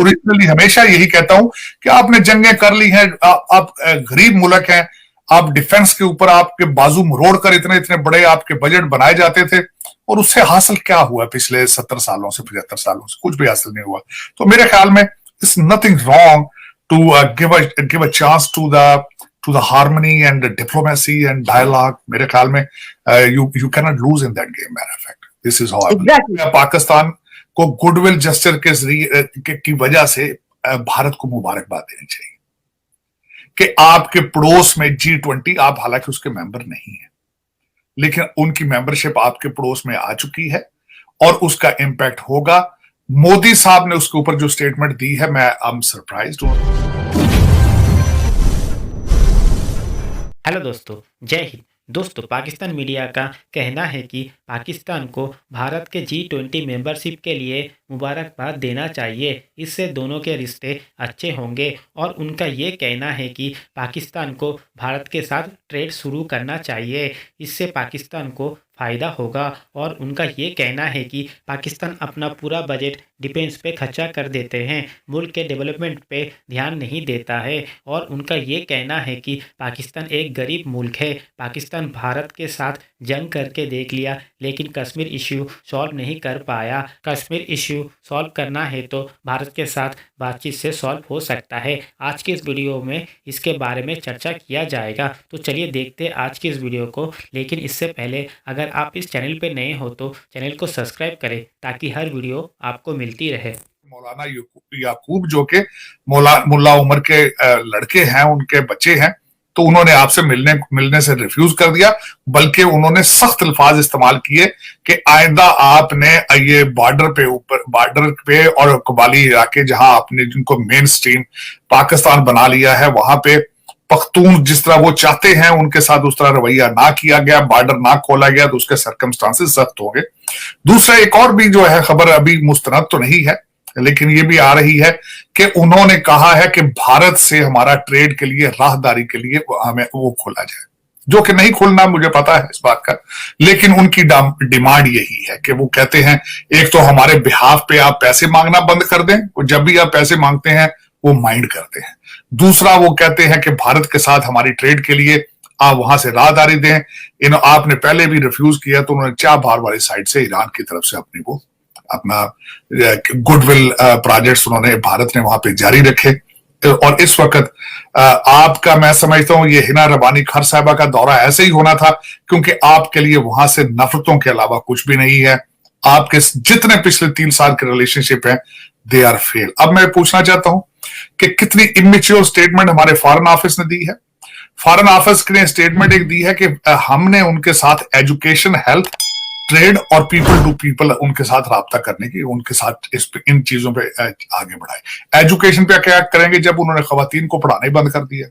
Originally हमेशा यही कहता हूं कि आपने जंगें कर ली हैं, आप गरीब मुल्क हैं, आप डिफेंस के ऊपर आपके बाजू मरोड़ कर इतने इतने बड़े आपके बजट बनाए जाते थे, और उससे हासिल क्या हुआ? पिछले 70 सालों से 75 सालों से कुछ भी हासिल नहीं हुआ। तो मेरे ख्याल में it's nothing wrong to give a chance to the harmony and diplomacy and dialogue. मेरे ख्याल में you can not lose in that game. Matter of fact this is how Pakistan को गुडविल जेस्चर के जरिए की वजह से भारत को मुबारकबाद देनी चाहिए कि आपके पड़ोस में G20, आप हालांकि उसके मेंबर नहीं है, लेकिन उनकी मेंबरशिप आपके पड़ोस में आ चुकी है और उसका इंपैक्ट होगा। मोदी साहब ने उसके ऊपर जो स्टेटमेंट दी है, मैं आई एम सरप्राइज्ड हूं। हेलो दोस्तों, जय हिंद। दोस्तों, पाकिस्तान मीडिया का कहना है कि पाकिस्तान को भारत के G20 मेंबरशिप के लिए मुबारकबाद देना चाहिए। इससे दोनों के रिश्ते अच्छे होंगे और उनका ये कहना है कि पाकिस्तान को भारत के साथ ट्रेड शुरू करना चाहिए। इससे पाकिस्तान को फ़ायदा होगा और उनका ये कहना है कि पाकिस्तान अपना पूरा बजट डिफेंस पे खर्चा कर देते हैं, मुल्क के डेवलपमेंट पे ध्यान नहीं देता है। और उनका ये कहना है कि पाकिस्तान एक गरीब मुल्क है, पाकिस्तान भारत के साथ जंग करके देख लिया लेकिन कश्मीर इश्यू सॉल्व नहीं कर पाया। कश्मीर इश्यू सॉल्व करना है तो भारत के साथ बातचीत से सॉल्व हो सकता है। आज की इस वीडियो में इसके बारे में चर्चा किया जाएगा, तो चलिए देखते हैं आज की इस वीडियो को। लेकिन इससे पहले अगर आप इस चैनल पे नए हो तो चैनल को सब्सक्राइब करें ताकि हर वीडियो आपको मिलती रहे। मौलाना याकूब जो कि मुल्ला उमर के लड़के हैं, उनके बच्चे हैं, तो उन्होंने आपसे मिलने से रिफ्यूज कर दिया, बल्कि उन्होंने सख्त अल्फाज इस्तेमाल किए कि आइंदा आपने ये बॉर्डर पे और कबाली इलाके जहां आपने जिनको मेन स्ट्रीम पाकिस्तान बना लिया है, वहां पे पख्तून जिस तरह वो चाहते हैं उनके साथ उस तरह रवैया ना किया गया, बॉर्डर ना खोला गया, तो उसके सर्कमस्टांसेस सख्त होंगे। दूसरा एक और भी जो है खबर अभी मुस्तनद तो नहीं है, लेकिन ये भी आ रही है कि उन्होंने कहा है कि भारत से हमारा ट्रेड के लिए, राहदारी के लिए हमें वो खोला जाए, जो कि नहीं खुलना, मुझे पता है इस बात का, लेकिन उनकी डिमांड यही है कि वो कहते हैं एक तो हमारे बिहाफ पे आप पैसे मांगना बंद कर दें, जब भी आप पैसे मांगते हैं वो माइंड करते हैं। दूसरा वो कहते हैं कि भारत के साथ हमारी ट्रेड के लिए आप वहां से राहदारी दें। आपने पहले भी रिफ्यूज किया, तो उन्होंने चाबहार वाली साइड से ईरान की तरफ से अपना गुडविल प्रोजेक्ट्स उन्होंने, भारत ने वहां पे जारी रखे। और इस वक्त आपका, मैं समझता हूं ये हिना रबानी खर साहिबा का दौरा ऐसे ही होना था, क्योंकि आपके लिए वहां से नफरतों के अलावा कुछ भी नहीं है। आपके जितने पिछले 3 साल के रिलेशनशिप हैं, दे आर फेल। अब मैं पूछना चाहता हूं कि कितनी इमेच्योर स्टेटमेंट हमारे फॉरेन ऑफिस ने दी है। फॉरेन ऑफिस ने स्टेटमेंट एक दी है कि हमने उनके साथ एजुकेशन, हेल्थ, ट्रेड और पीपल टू पीपल उनके साथ राब्ता करने की, उनके साथ इन चीजों पे आगे बढ़ाए। एजुकेशन पे क्या करेंगे जब उन्होंने खवातीन को पढ़ाना ही बंद कर दिया?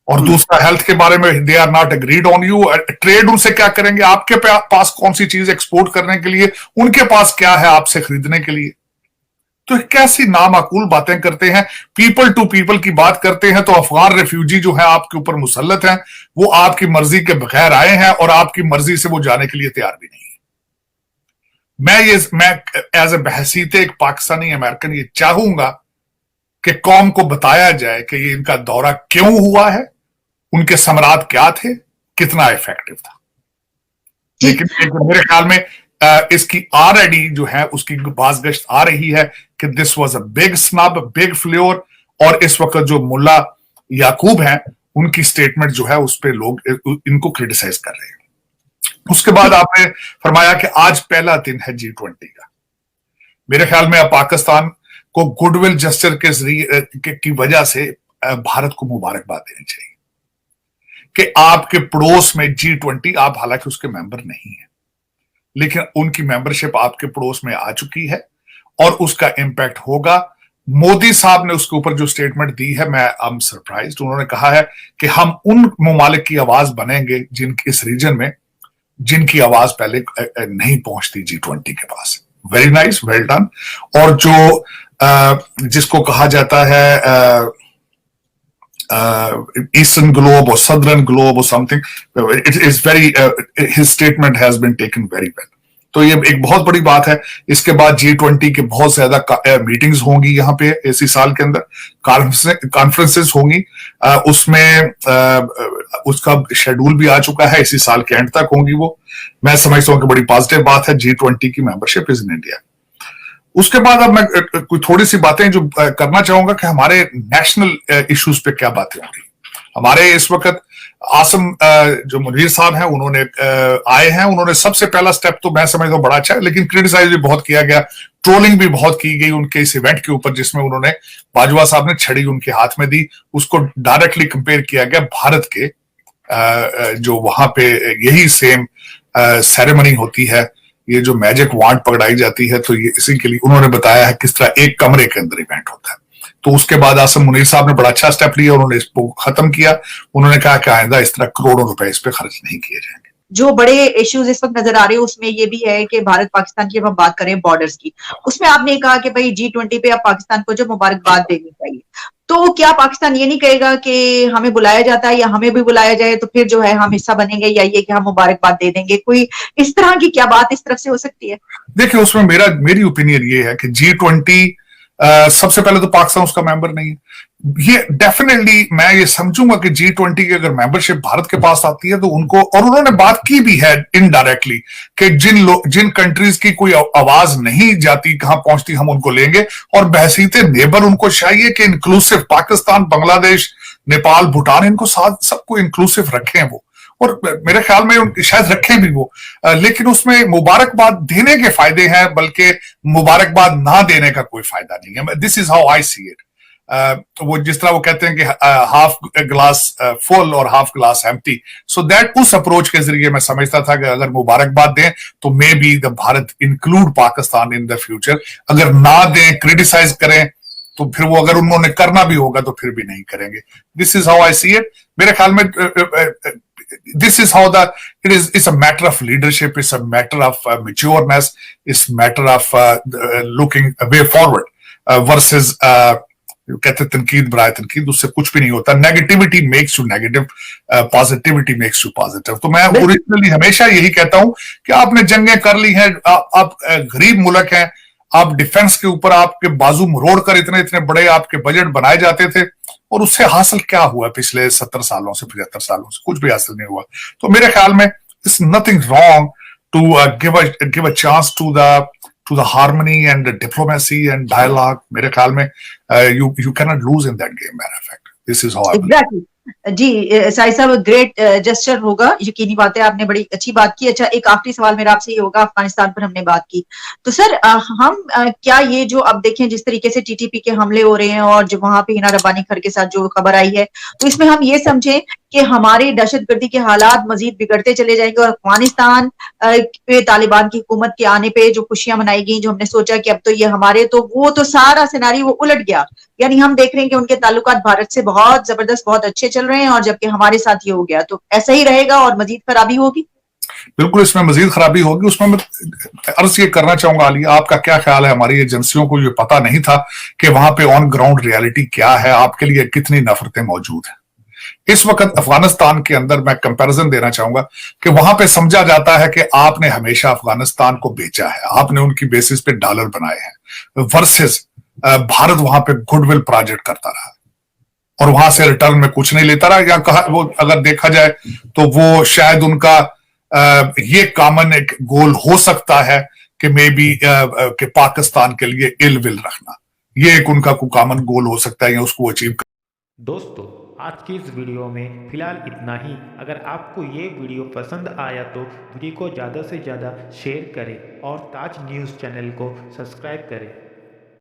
और दूसरा हेल्थ के बारे में, they are not agreed on you. Trade उनसे क्या करेंगे? आपके पास कौन सी चीज एक्सपोर्ट करने के लिए, उनके पास क्या है आपसे खरीदने के लिए? तो कैसी नामाकूल बातें करते हैं। पीपल टू पीपल की बात करते हैं तो अफगान रेफ्यूजी जो है आपके ऊपर मुसल्लत हैं, वो आपकी मर्जी के बगैर आए हैं और आपकी मर्जी से वो जाने के लिए तैयार भी नहीं है। मैं एज ए बहसीत एक पाकिस्तानी अमेरिकन ये चाहूंगा कि कौम को बताया जाए कि ये इनका दौरा क्यों हुआ है, उनके समरात क्या थे, कितना इफेक्टिव था। लेकिन मेरे ख्याल में इसकी ऑलरेडी जो है उसकी बाज़गश्त आ रही है कि this was a big snub, big floor. और इस वक्त जो मुल्ला याकूब हैं, उनकी स्टेटमेंट जो है उस पर लोग इनको क्रिटिसाइज कर रहे हैं। उसके बाद आपने फरमाया कि आज पहला दिन है G20 का। मेरे ख्याल में पाकिस्तान को गुडविल जेस्चर के जरिए की वजह से भारत को मुबारकबाद देनी चाहिए कि आपके पड़ोस में G20, आप हालांकि उसके मेंबर नहीं है, लेकिन उनकी मेंबरशिप आपके पड़ोस में आ चुकी है और उसका इंपैक्ट होगा। मोदी साहब ने उसके ऊपर जो स्टेटमेंट दी है, मैं आई एम सरप्राइज्ड। उन्होंने कहा है कि हम उन ममालिक की आवाज बनेंगे जिनकी इस रीजन में जिनकी आवाज पहले नहीं पहुंचती G20 के पास। Very nice, well done. और जो जिसको कहा जाता है Eastern Globe or Southern Globe or something, it is very his statement has been taken very well. तो ये एक बहुत बड़ी बात है। इसके बाद G20 के बहुत ज्यादा मीटिंग्स होंगी यहाँ पे इसी साल के अंदर, कॉन्फ्रेंसेस होंगी। उसमें उसका शेड्यूल भी आ चुका है, इसी साल के एंड तक होंगी वो। मैं समझता हूँ कि बड़ी पॉजिटिव बात है, G20 की मेंबरशिप इज इन इंडिया। उसके बाद अब मैं कोई थोड़ी सी बातें जो करना चाहूंगा कि हमारे नेशनल इश्यूज पे क्या बातें होंगी। हमारे इस वक्त आसम जो मुनीर साहब हैं, उन्होंने आए हैं, उन्होंने सबसे पहला स्टेप तो मैं समझता हूँ बड़ा अच्छा है, लेकिन क्रिटिसाइज भी बहुत किया गया, ट्रोलिंग भी बहुत की गई उनके इस इवेंट के ऊपर, जिसमें उन्होंने बाजवा साहब ने छड़ी उनके हाथ में दी। उसको डायरेक्टली कंपेयर किया गया भारत के जो वहां पे यही सेम सेरेमनी होती है, ये जो मैजिक वांड पकड़ाई जाती है, तो ये इसी के लिए उन्होंने बताया है किस तरह एक कमरे के अंदर इवेंट होता है। तो उसके बाद आसम मुनीर साहब ने बड़ा अच्छा स्टेप लिया, उन्होंने इसको खत्म किया। उन्होंने कहा कि आइंदा इस तरह करोड़ों रुपए इस पे खर्च नहीं किए जाएंगे। जो बड़े इश्यूज इस वक्त नजर आ रहे हैं उसमें ये भी है कि भारत पाकिस्तान की, अब हम बात करें बॉर्डर्स की, उसमें आपने कहा कि भाई G20 पे अब पाकिस्तान को जो मुबारकबाद देनी चाहिए, तो क्या पाकिस्तान ये नहीं कहेगा कि हमें बुलाया जाता है या हमें भी बुलाया जाए तो फिर जो है हम हिस्सा बनेंगे, या ये कि हम मुबारकबाद दे देंगे? कोई इस तरह की क्या बात इस तरफ से हो सकती है? देखिए, उसमें मेरी ओपिनियन ये है कि G20 सबसे पहले तो पाकिस्तान उसका मेंबर नहीं है। ये डेफिनेटली मैं ये समझूंगा कि G20 की अगर मेंबरशिप भारत के पास आती है तो उनको, और उन्होंने बात की भी है इनडायरेक्टली, कि जिन कंट्रीज की कोई आवाज नहीं जाती, कहां पहुंचती, हम उनको लेंगे। और बहसीते नेबर उनको चाहिए कि इंक्लूसिव पाकिस्तान, बांग्लादेश, नेपाल, भूटान, इनको साथ सबको इंक्लूसिव रखें वो, और मेरे ख्याल में शायद रखें भी वो। लेकिन उसमें मुबारकबाद देने के फायदे हैं, बल्कि मुबारकबाद ना देने का कोई फायदा नहीं है। This is how I see it. वो जिस तरह वो कहते हैं कि हाफ ग्लास फुल और half glass empty, so that उस अप्रोच के जरिए मैं समझता था कि अगर मुबारकबाद दें तो may be the Bharat include Pakistan in the future. अगर ना दें, क्रिटिसाइज करें, तो फिर वो अगर उन्होंने करना भी होगा तो फिर भी नहीं करेंगे। This is how I see it. मेरे ख्याल में this is how it's a matter of leadership, it's a matter of matureness, it's a matter of looking a way forward versus कहते तनकीद बराए तनकीद, उससे कुछ भी नहीं होता। Negativity makes you negative, positivity makes you positive. तो मैं ओरिजिनली हमेशा यही कहता हूं कि आपने जंगें कर ली हैं, आप गरीब मुल्क हैं, आप डिफेंस के ऊपर आपके बाजू मरोड़ कर इतने इतने बड़े आपके बजट बनाए जाते थे, और उससे हासिल क्या हुआ? पिछले 70 सालों से, 75 सालों से कुछ भी हासिल नहीं हुआ। तो मेरे ख्याल में it's nothing wrong to give a chance to the harmony and diplomacy and dialogue. मेरे ख्याल में you cannot lose in that game, matter of fact. This is how I believe. Exactly. जी साहिब साहब, ग्रेट जेस्चर होगा, यकीनी बात है, आपने बड़ी अच्छी बात की। अच्छा, एक आखिरी सवाल मेरा आपसे ये होगा, अफगानिस्तान पर हमने बात की, तो सर हम क्या ये जो अब देखें जिस तरीके से TTP के हमले हो रहे हैं और जो वहां पे हिना रब्बानी खर के साथ जो खबर आई है, तो इसमें हम ये समझें कि हमारी दहशतगर्दी के हालात मजीद बिगड़ते चले जाएंगे, और अफगानिस्तान पे तालिबान की हुकूमत के आने पे जो खुशियां मनाई गई, जो हमने सोचा कि अब तो ये हमारे, तो वो तो सारा सिनारी वो उलट गया। यानी हम देख रहे हैं कि उनके ताल्लुकात भारत से बहुत जबरदस्त, बहुत अच्छे चल रहे हैं, और जबकि हमारे साथ ये हो गया, तो ऐसा ही रहेगा और मजीद खराबी होगी? बिल्कुल, इसमें मजीद खराबी होगी। उसमें मैं अर्ज ये करना चाहूंगा, अली, आपका क्या ख्याल है? हमारी एजेंसियों को ये पता नहीं था कि वहां पे ऑन ग्राउंड रियलिटी क्या है, आपके लिए कितनी नफरतें मौजूद हैं। इस वक्त अफगानिस्तान के अंदर मैं कंपैरिजन देना चाहूंगा कि वहां पे समझा जाता है कि आपने हमेशा अफगानिस्तान को बेचा है, आपने उनकी बेसिस पे डॉलर बनाए हैं, वर्सेस भारत वहां पे गुडविल प्रोजेक्ट करता रहा और वहां से रिटर्न में कुछ नहीं लेता रहा। या कहा वो अगर देखा जाए तो वो शायद उनका ये कॉमन एक गोल हो सकता है कि मे बी कि पाकिस्तान के लिए इल विल रखना, ये एक उनका कोई कॉमन गोल हो सकता है, या उसको अचीव। दोस्तों, आज की इस वीडियो में फिलहाल इतना ही। अगर आपको ये वीडियो पसंद आया तो वीडियो को ज़्यादा से ज़्यादा शेयर करें और ताज न्यूज़ चैनल को सब्सक्राइब करें।